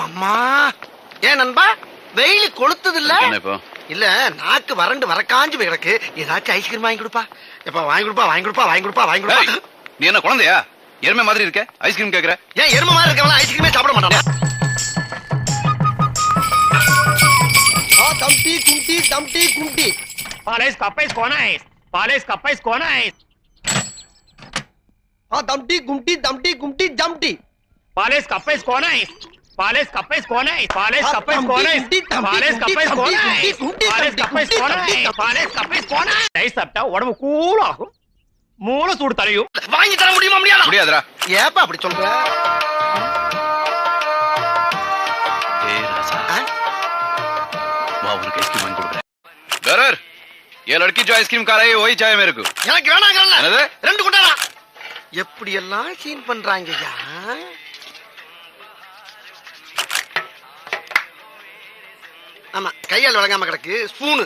அம்மா ஏன் நண்பா வெயில் கொளுத்துது இல்ல இல்ல நாக்கு வறண்டு வரக்காஞ்சு போய் கிடக்கு ஏதாச்சும் ஐஸ்கிரீம் வாங்கி கொடுப்பா எப்ப வாங்கி கொடுப்பா வாங்கி கொடுப்பா வாங்கி கொடுப்பா வாங்கி கொடுப்பா நீ என்ன குழந்தையா எருமை மாதிரி இருக்க ஐஸ்கிரீம் கேக்குற ஏன் எருமை மாதிரி இருக்கவங்க ஐஸ்கிரீமே சாப்பிட மாட்டானா தம்டி கும்டி தம்டி கும்டி Pales capes conais. Pales capes conais. தம்டி கும்டி தம்டி கும்டி ஜம்டி Pales capes conais. Pales capes conais. Pales capes conais. Pales capes conais. Pales capes conais. Pales capes conais. Ice சாப்பிட்டா உடம்பு கூல் ஆகும். மூளை சூடு தரையும். வாங்கி தர முடியுமா முடியாதா முடியாதுடா ஏப்பா அப்படி சொல்ற ஏய் ராசா வா உனக்கு ஐஸ்கிரீம் வாங்கி கொடுக்குறேன் गरर ये लड़की जो आइसक्रीम खा रही है वही चाहिए मेरे को எனக்கு வேணாங்கல்ல என்னது ரெண்டு குண்டாடா எப்படி எல்லாம் சீன் பண்றாங்கய்யா ஆமா கையால் வழங்காம கிடக்கு ஸ்பூனு